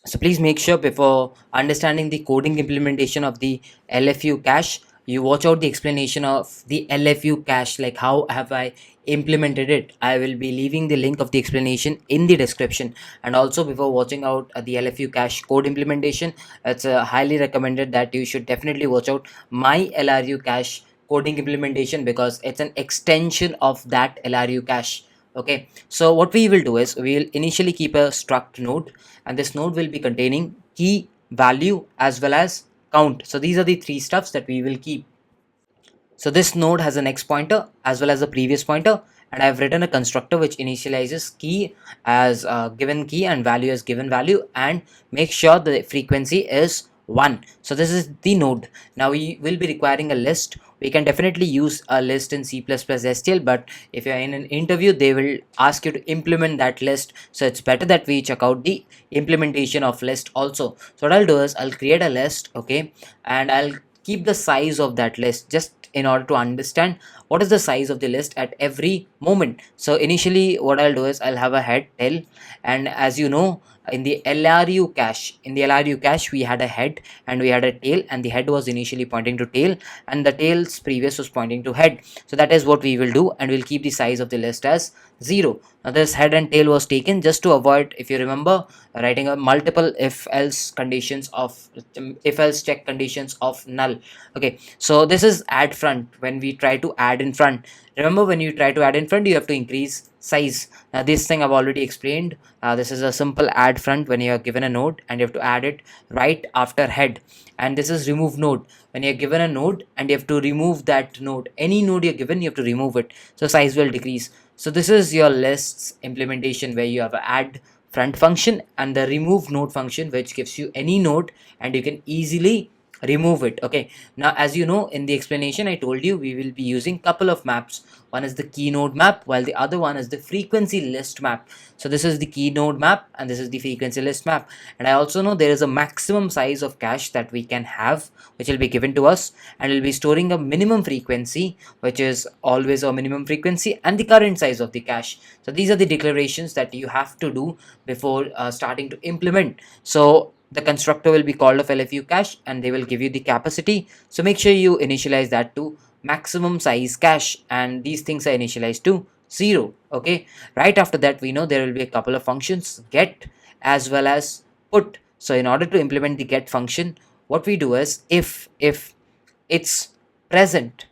So please make sure before understanding the coding implementation of the LFU cache, you watch out the explanation of the LFU cache, like how have I implemented it. I will be leaving the link of the explanation in the description. And also before watching out the LFU cache code implementation, it's highly recommended that you should definitely watch out my LRU cache coding implementation, because it's an extension of that LRU cache. Okay, so what we will do is we will initially keep a struct node, and this node will be containing key, value, as well as count. So these are the three stuffs that we will keep. So this node has an X pointer as well as a previous pointer, and I've written a constructor which initializes key as given key and value as given value, and make sure the frequency is 1. So this is the node. Now we will be requiring a list. We can definitely use a list in C++ STL, but if you're in an interview, they will ask you to implement that list. So it's better that we check out the implementation of list also. So what I'll do is I'll create a list, okay, and I'll keep the size of that list just in order to understand what is the size of the list at every moment. So initially what I'll do is I'll have a head, tail, and as you know, in the LRU cache we had a head and we had a tail, and the head was initially pointing to tail and the tail's previous was pointing to head. So that is what we will do, and we'll keep the size of the list as 0. Now this head and tail was taken just to avoid, if you remember, writing a multiple if else conditions of if else check conditions of null. Okay, so this is add front. When we try to add in front, remember, when you try to add in front, you have to increase size. Now this thing I've already explained. This is a simple add front when you are given a node and you have to add it right after head. And this is remove node when you're given a node and you have to remove that node. Any node you're given, you have to remove it, so size will decrease. So this is your lists implementation, where you have a add front function and the remove node function, which gives you any node and you can easily remove it. Okay, now as you know, in the explanation I told you we will be using couple of maps. One is the key node map, while the other one is the frequency list map. So this is the key node map and this is the frequency list map. And I also know there is a maximum size of cache that we can have, which will be given to us, and we'll be storing a minimum frequency, which is always a minimum frequency, and the current size of the cache. So these are the declarations that you have to do before starting to implement. So the constructor will be called of LFU cache and they will give you the capacity. So make sure you initialize that to maximum size cache, and these things are initialized to 0. Okay, right after that we know there will be a couple of functions, get as well as put. So in order to implement the get function, what we do is if it's present,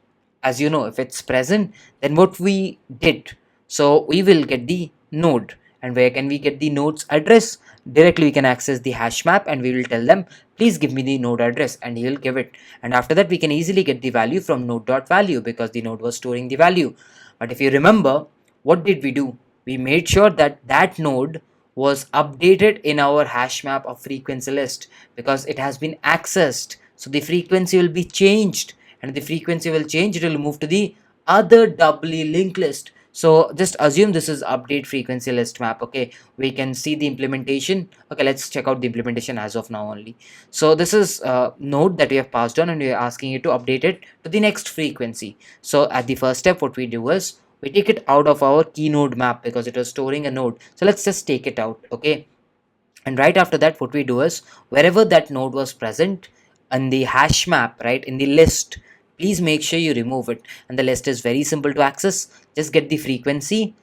as you know, if it's present, then what we did, so we will get the node. And where can we get the node's address? Directly we can access the hash map and we will tell them, please give me the node address, and he will give it. And after that we can easily get the value from node.value, because the node was storing the value. But if you remember, what did we do? We made sure that that node was updated in our hash map of frequency list, because it has been accessed. So the frequency will be changed, and the frequency will change, it will move to the other doubly linked list. So just assume this is update frequency list map. Okay, we can see the implementation. Okay, let's check out the implementation as of now only. So this is a node that we have passed on and we are asking it to update it to the next frequency. So at the first step, what we do is we take it out of our key node map, because it was storing a node. So let's just take it out. Okay, and right after that what we do is, wherever that node was present in the hash map, right, in the list, please make sure you remove it. And the list is very simple to access. Just get the frequency,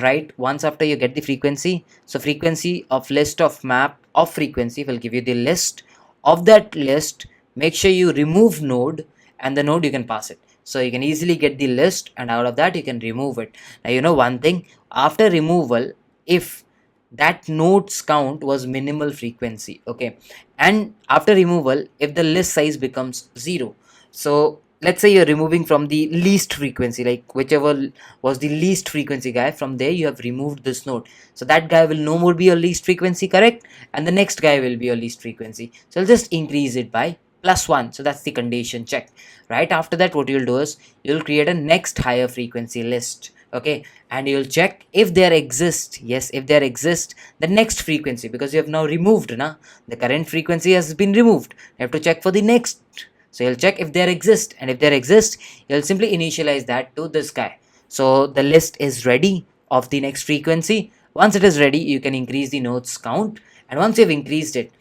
right? Once after you get the frequency, so frequency of list of map of frequency will give you the list of that list. Make sure you remove node, and the node you can pass it. So you can easily get the list, and out of that you can remove it. Now you know one thing, after removal, if that nodes count was minimal frequency, okay, and after removal, if the list size becomes 0, so let's say you're removing from the least frequency, like whichever was the least frequency guy, from there you have removed this node, so that guy will no more be your least frequency, correct, and the next guy will be your least frequency. So I'll just increase it by +1. So that's the condition check. Right after that what you'll do is you'll create a next higher frequency list. Okay, and you'll check if there exists, yes, if there exists the next frequency, because you have now removed na, the current frequency has been removed, you have to check for the next. So you'll check if there exists, and if there exists, you'll simply initialize that to this guy. So the list is ready of the next frequency. Once it is ready, you can increase the nodes count, and once you've increased it,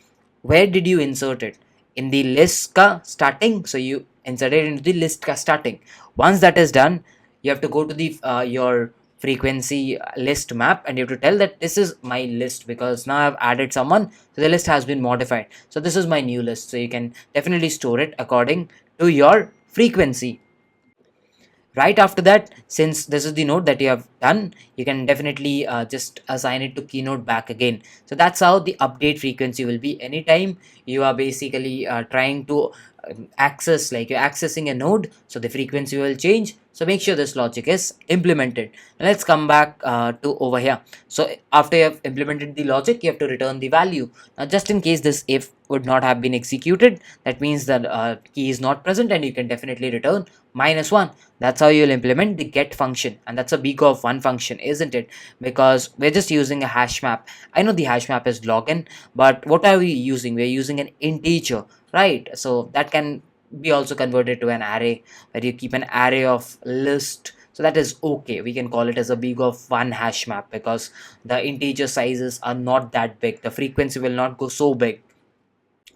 where did you insert it? In the list ka starting, so you insert it into the list ka starting. Once that is done, you have to go to the your frequency list map, and you have to tell that this is my list, because now I've added someone, so the list has been modified, so this is my new list. So you can definitely store it according to your frequency. Right after that, since this is the node that you have done, you can definitely just assign it to keynote back again. So that's how the update frequency will be. Anytime you are basically trying to access, like you're accessing a node, so the frequency will change. So make sure this logic is implemented. Now let's come back to over here. So after you have implemented the logic, you have to return the value. Now just in case this if would not have been executed, that means that key is not present, and you can definitely return -1. That's how you'll implement the get function, and that's a big of one function, isn't it? Because we're just using a hash map. I know the hash map is login, but what are we using? We're using an integer, right? So that can be also converted to an array, where you keep an array of list. So that is okay. We can call it as a big of one hash map, because the integer sizes are not that big. The frequency will not go so big.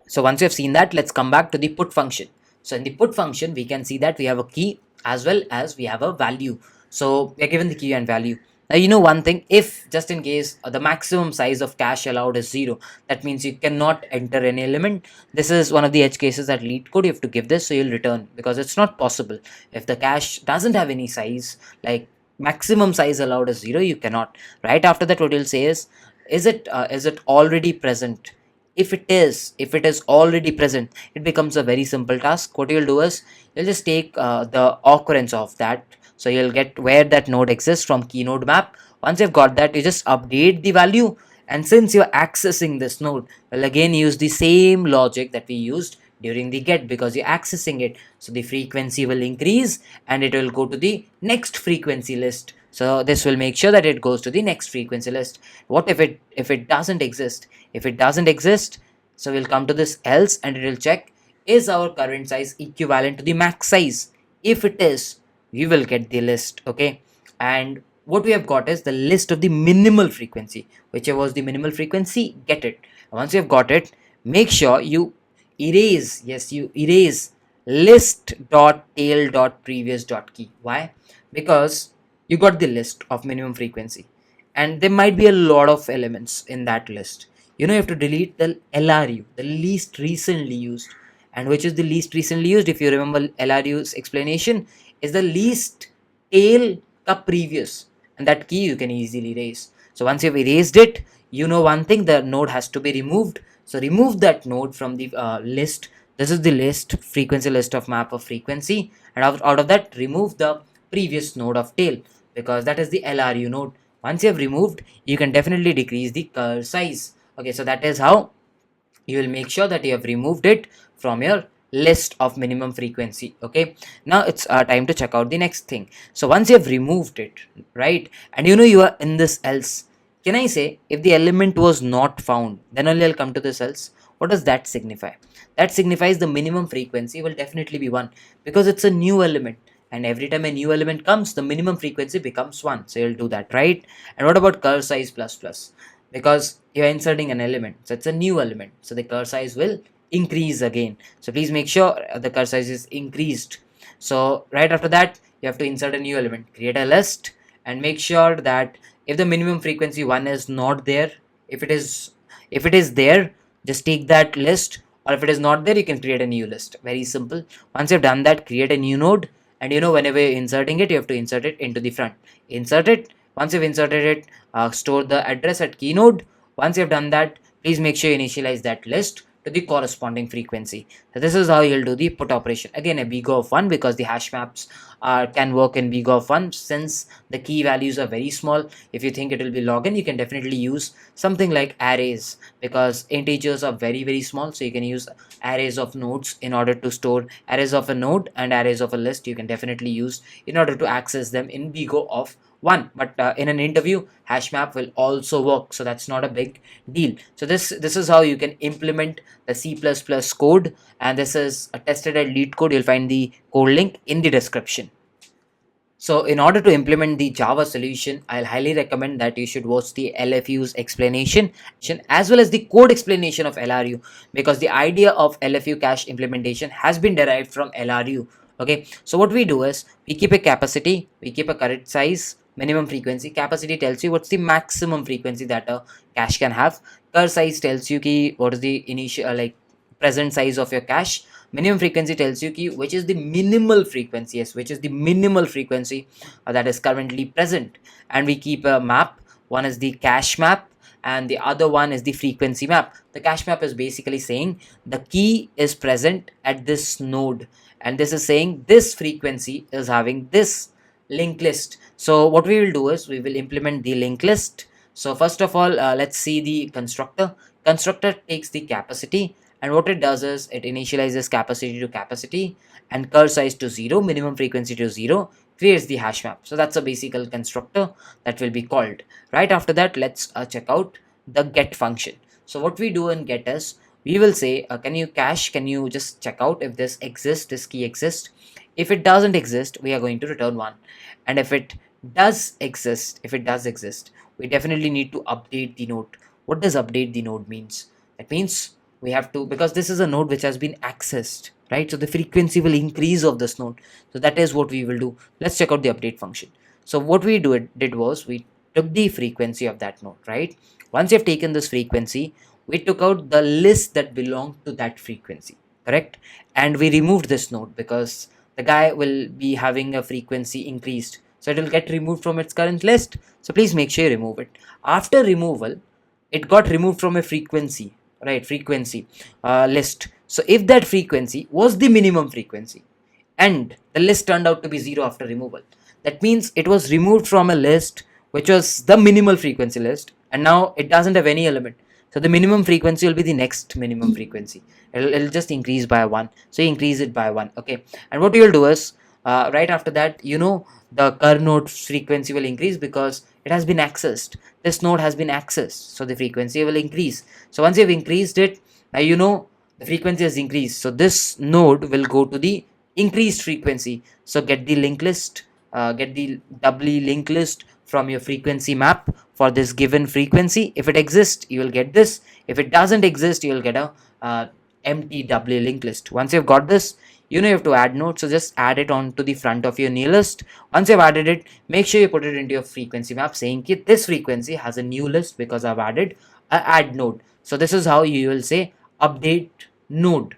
So once you have seen that, let's come back to the put function. So in the put function, we can see that we have a key as well as we have a value. So we are given the key and value. Now, you know one thing, if just in case the maximum size of cache allowed is 0, that means you cannot enter any element. This is one of the edge cases that LeetCode, you have to give this, so you'll return, because it's not possible. If the cache doesn't have any size, like maximum size allowed is 0, you cannot. Right after that, what you'll say is it already present? If it is already present, it becomes a very simple task. What you'll do is you'll just take the occurrence of that, so you'll get where that node exists from keynote map. Once you've got that, you just update the value, and since you're accessing this node, we'll again use the same logic that we used during the get, because you're accessing it, so the frequency will increase and it will go to the next frequency list. So this will make sure that it goes to the next frequency list. What if it doesn't exist? If it doesn't exist, so we'll come to this else, and it will check, is our current size equivalent to the max size? If it is, we will get the list. Okay, and what we have got is the list of the minimal frequency. Whichever was the minimal frequency, get it. Once you have got it, make sure you erase, yes, you erase list dot tail dot previous dot key. Why? Because you got the list of minimum frequency, and there might be a lot of elements in that list. You have to delete the LRU, the least recently used. And which is the least recently used? If you remember LRU's explanation, is the least tail ka previous, and that key you can easily erase. So once you've erased it, you know one thing, the node has to be removed. So remove that node from the list. This is the list, frequency list of map of frequency, and out of that, remove the previous node of tail, because that is the LRU node. Once you have removed, you can definitely decrease the curve size. Okay, so that is how you will make sure that you have removed it from your list of minimum frequency. Okay, now it's time to check out the next thing. So once you have removed it, right, and you are in this else, can I say if the element was not found, then only I'll come to this else? What does that signify? That signifies the minimum frequency will definitely be 1, because it's a new element, and every time a new element comes, the minimum frequency becomes 1. So you'll do that, right? And what about curve size plus plus? Because you're inserting an element, so it's a new element, so the curve size will increase again. So please make sure the curve size is increased. So right after that, you have to insert a new element, create a list, and make sure that if the minimum frequency 1 is not there, if it is there, just take that list, or if it is not there, you can create a new list. Very simple. Once you've done that, create a new node, and whenever you're inserting it, you have to insert it into the front. Insert it. Once you've inserted it, store the address at key node. Once you've done that, please make sure you initialize that list to the corresponding frequency. So this is how you'll do the put operation. Again, a big of 1, because the hash maps can work in big of 1, since the key values are very small. If you think it will be login, you can definitely use something like arrays, because integers are very, very small. So you can use arrays of nodes in order to store arrays of a node, and arrays of a list you can definitely use in order to access them in big of 1. But in an interview, hash map will also work, so that's not a big deal. So this is how you can implement the C++ code, and this is tested at LeetCode. You'll find the code link in the description. So in order to implement the Java solution, I'll highly recommend that you should watch the LFU's explanation as well as the code explanation of LRU, because the idea of LFU cache implementation has been derived from LRU. Okay, so what we do is we keep a capacity, we keep a current size, minimum frequency. Capacity tells you what's the maximum frequency that a cache can have. Cur size tells you ki what is the initial like present size of your cache. Minimum frequency tells you ki which is the minimal frequency, yes, which is the minimal frequency that is currently present. And we keep a map. One is the cache map and the other one is the frequency map. The cache map is basically saying the key is present at this node, and this is saying this frequency is having this linked list. So what we will do is we will implement the linked list. So first of all, let's see the constructor takes the capacity, and what it does is it initializes capacity to capacity and cur size to 0, minimum frequency to 0, creates the hash map. So that's a basic constructor that will be called. Right after that, let's check out the get function. So what we do in get is we will say can you cache, can you just check out if this exists, this key exists. If it doesn't exist, we are going to return 1. And if it does exist, we definitely need to update the node. What does update the node means? That means we have to, because this is a node which has been accessed, right? So the frequency will increase of this node. So that is what we will do. Let's check out the update function. So what we did was we took the frequency of that node, right? Once you have taken this frequency, we took out the list that belonged to that frequency, correct? And we removed this node because the guy will be having a frequency increased, so it will get removed from its current list. So please make sure you remove it. After removal, it got removed from a frequency, right? Frequency list. So if that frequency was the minimum frequency and the list turned out to be 0 after removal, that means it was removed from a list which was the minimal frequency list, and now it doesn't have any element. So the minimum frequency will be the next minimum frequency. It'll just increase by 1. So you increase it by 1. Okay, and what you will do is right after that, the cur node frequency will increase because it has been accessed. This node has been accessed, so the frequency will increase. So once you've increased it, now the frequency has increased, so this node will go to the increased frequency. So get the linked list, get the doubly linked list from your frequency map for this given frequency. If it exists, you will get this. If it doesn't exist, you will get a empty doubly linked list. Once you've got this, you have to add node, so just add it onto the front of your new list. Once you've added it, make sure you put it into your frequency map saying that this frequency has a new list because I've added a add node. So this is how you will say update node.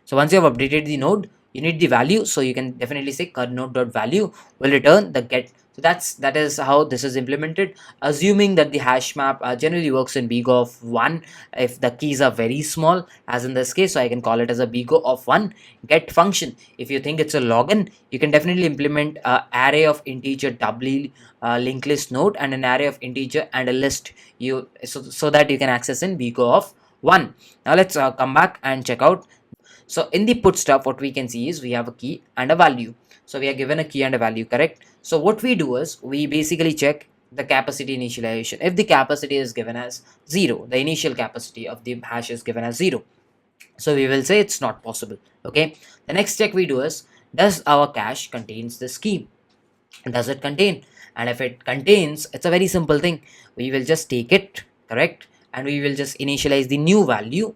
So once you have updated the node, you need the value, so you can definitely say cur node.value will return the get. So that is how this is implemented, assuming that the hash map generally works in big O of 1 if the keys are very small, as in this case. So I can call it as a big O of 1 get function. If you think it's a login, you can definitely implement an array of integer doubly linked list node and an array of integer and a list, so that you can access in big O of 1. Now let's come back and check out. So in the put stuff, what we can see is we have a key and a value. So we are given a key and a value, correct? So what we do is we basically check the capacity initialization. If the capacity is given as 0, the initial capacity of the hash is given as 0, so we will say it's not possible. Okay, the next check we do is, does our cache contains this key? Does it contain? And if it contains, it's a very simple thing. We will just take it, correct, and we will just initialize the new value.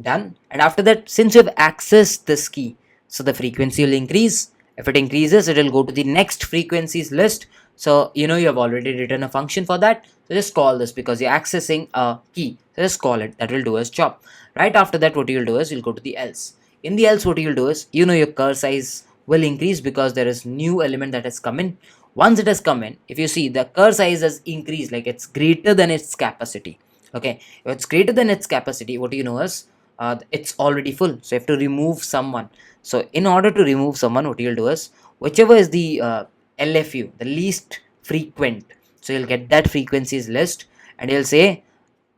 Done. And after that, since you have accessed this key, so the frequency will increase. If it increases, it will go to the next frequencies list. So you have already written a function for that, so just call this because you're accessing a key. So just call it. That will do as chop. Right after that, what you'll do is you'll go to the else. In the else, what you'll do is your cur size will increase because there is new element that has come in. Once it has come in, if you see the cur size has increased, like it's greater than its capacity. Okay, if it's greater than its capacity, what is it's already full, so you have to remove someone. So in order to remove someone, what you'll do is whichever is the LFU, the least frequent, so you'll get that frequencies list, and you'll say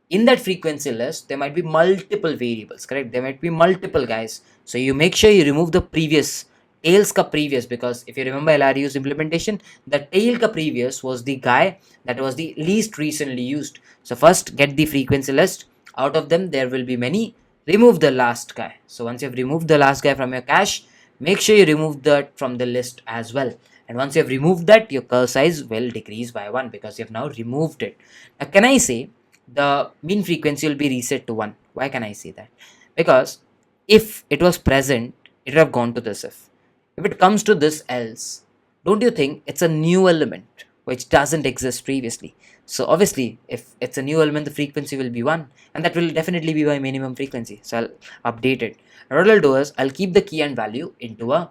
in that frequency list there might be multiple variables, correct? There might be multiple guys, so you make sure you remove the previous tails ka previous, because if you remember LRU's implementation, the tail ka previous was the guy that was the least recently used. So first get the frequency list. Out of them there will be many. Remove the last guy. So once you've removed the last guy from your cache, make sure you remove that from the list as well. And once you have removed that, your curl size will decrease by 1 because you have now removed it. Now, can I say the mean frequency will be reset to 1? Why can I say that? Because if it was present, it would have gone to this if. If it comes to this else, don't you think it's a new element which doesn't exist previously? So obviously, if it's a new element, the frequency will be 1, and that will definitely be my minimum frequency. So I'll update it. And what I'll do is I'll keep the key and value into a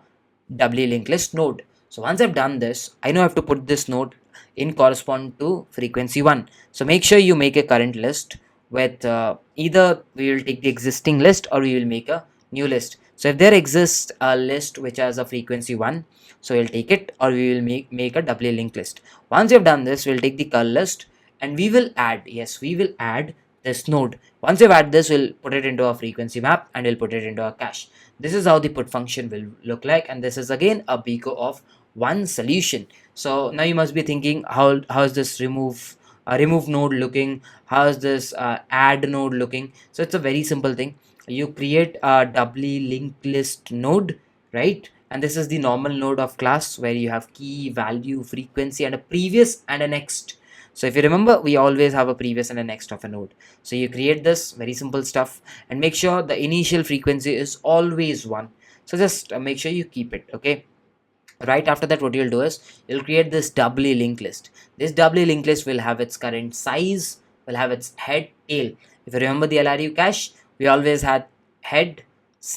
doubly linked list node. So once I've done this, I know I have to put this node in correspond to frequency 1. So make sure you make a current list with either we will take the existing list or we will make a new list. So if there exists a list which has a frequency 1, so we'll take it, or we will make a doubly linked list. Once you have done this, we'll take the curl list and we will add, yes, we will add this node. Once you've added this, we'll put it into a frequency map and we'll put it into a cache. This is how the put function will look like, and this is again a Biko of 1 solution. So now you must be thinking, how is this remove node looking? How is this add node looking? So it's a very simple thing. You create a doubly linked list node, right? And this is the normal node of class where you have key, value, frequency, and a previous and a next. So if you remember, we always have a previous and a next of a node. So you create this very simple stuff and make sure the initial frequency is always 1. So just make sure you keep it, okay? Right after that, what you'll do is you'll create this doubly linked list. This doubly linked list will have its current size, will have its head, tail. If you remember the LRU cache, we always had head,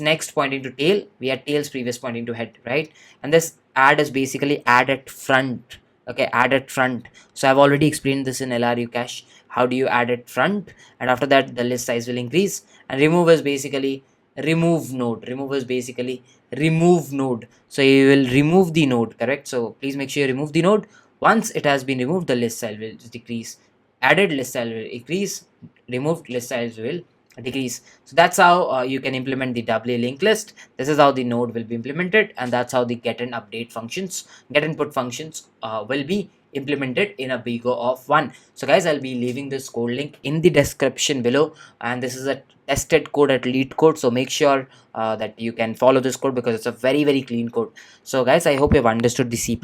next pointing to tail. We had tails previous pointing to head, right? And this add is basically add at front. Okay, add at front. So I've already explained this in LRU cache. How do you add at front? And after that, the list size will increase. And remove is basically remove node. Remove is basically remove node. So you will remove the node, correct? So please make sure you remove the node. Once it has been removed, the list size will decrease. Added list size will increase. Removed list size will decrease. So that's how you can implement the doubly linked list. This is how the node will be implemented, and that's how the get and update functions, get and put functions will be implemented in a Biko of 1. So guys, I'll be leaving this code link in the description below, and this is a tested code at LeetCode, so make sure that you can follow this code because it's a very clean code. So guys, I hope you've understood the C++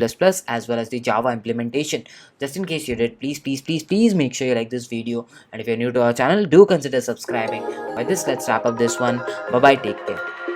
as well as the Java implementation. Just in case you did, please make sure you like this video, and if you're new to our channel, do consider subscribing. By this, let's wrap up this one. Bye bye, take care.